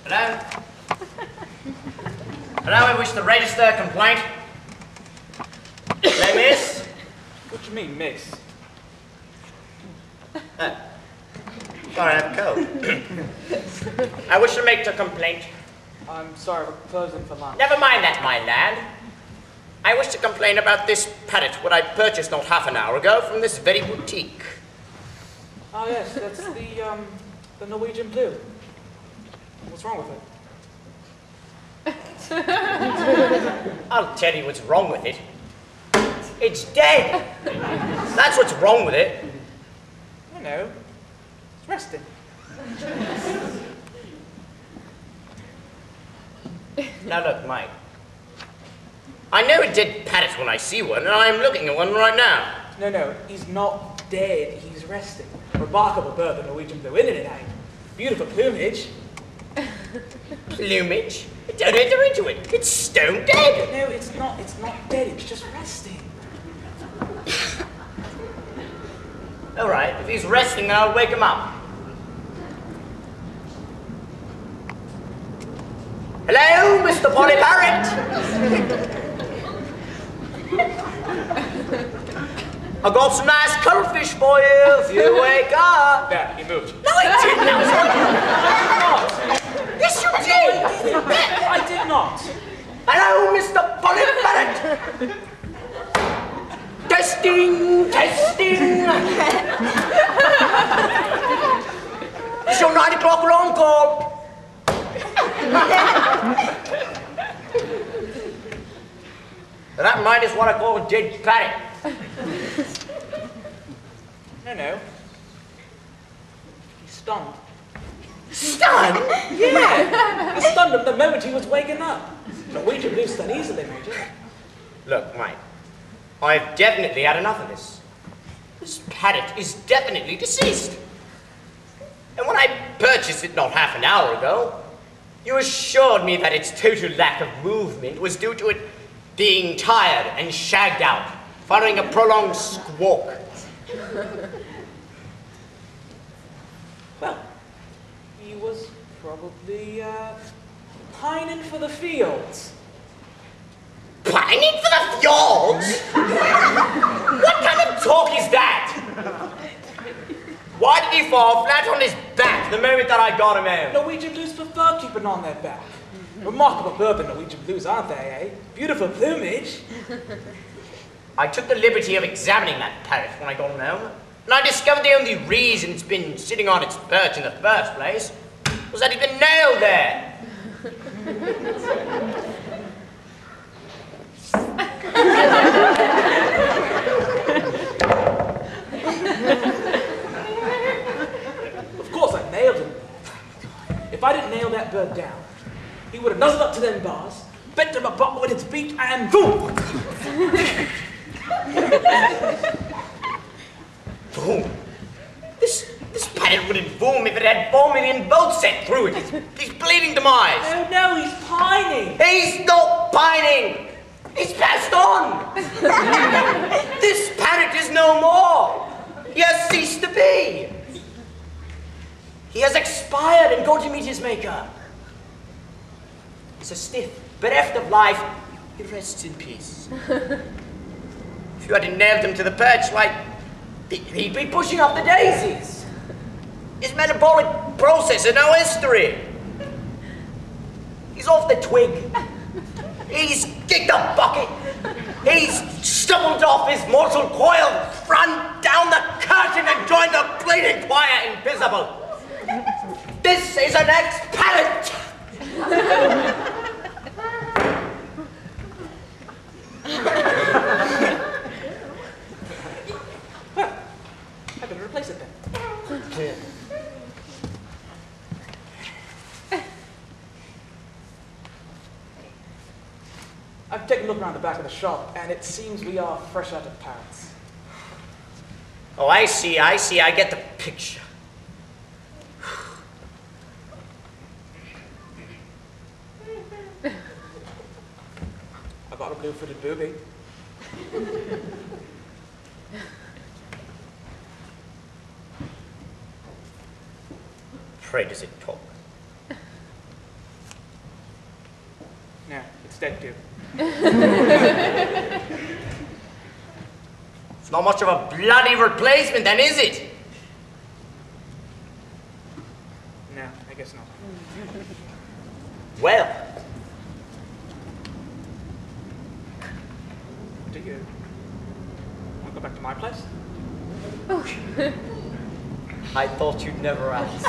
Hello? Hello, I wish to register a complaint. Hello, miss? What do you mean, miss? Sorry, I have a cold. I wish to make a complaint. I'm sorry, we're closing for lunch. Never mind that, my lad. I wish to complain about this parrot, what I purchased not half an hour ago from this very boutique. Oh, yes, that's the Norwegian blue. What's wrong with it? I'll tell you what's wrong with it. It's dead. That's what's wrong with it. I know. It's resting. Now look, Mike. I know a dead parrot when I see one, and I'm looking at one right now. No, he's not dead. He's resting. Remarkable bird, the Norwegian blue, isn't it, eh? Beautiful plumage. Plumage? Don't enter into it. It's stone dead. No, it's not. It's not dead. It's just resting. All right, if he's resting, then I'll wake him up. Hello, Mr. Polly Parrot. I got some nice cuttlefish for you if you wake up. There, he moved. No, I didn't. Yes, you did. I did not. Hello, Mr. Polly Parrot. Testing, testing. It's your 9 o'clock alarm call. That mine is what I call a dead parrot. No. He's stunned. Stunned? Yeah. He stunned him the moment he was waking up. Norwegian blue stun easily, Major. Look, Mike, I've definitely had enough of this. This parrot is definitely deceased. And when I purchased it not half an hour ago, you assured me that its total lack of movement was due to it being tired and shagged out, following a prolonged squawk. Well, he was probably, pining for the fields. Pining for the fjords? What kind of talk is that? Why did he fall flat on his back the moment that I got him out? Norwegian blues prefer keeping on their back. Remarkable bird, the Norwegian blues, aren't they, eh? Beautiful plumage. I took the liberty of examining that parrot when I got him home, and I discovered the only reason it's been sitting on its perch in the first place was that he'd been nailed there. Of course I nailed him. If I didn't nail that bird down, he would have nuzzled up to them bars, bent him a bottle with its beak, and boom! Boom. This parrot wouldn't boom if it had 4 million bolts set through it. He's bleeding demise. Oh no, he's pining! He's not pining. He's passed on. This parrot is no more. He has ceased to be. He has expired and gone to meet his maker. So stiff, bereft of life, he rests in peace. If you hadn't nailed him to the perch, why, he'd be pushing up the daisies. His metabolic process had no history. He's off the twig. He's kicked a bucket. He's stumbled off his mortal coil, run down the curtain and joined the bleeding choir invisible. This is an ex-parrot. Well, I better replace it then. Yeah. I've taken a look around the back of the shop, and it seems we are fresh out of parrots. Oh, I see, I get the picture. I got a blue-footed booby. Pray does it talk? instead do. It's not much of a bloody replacement then, is it? No, I guess not. Well. Do you want to go back to my place? I thought you'd never ask.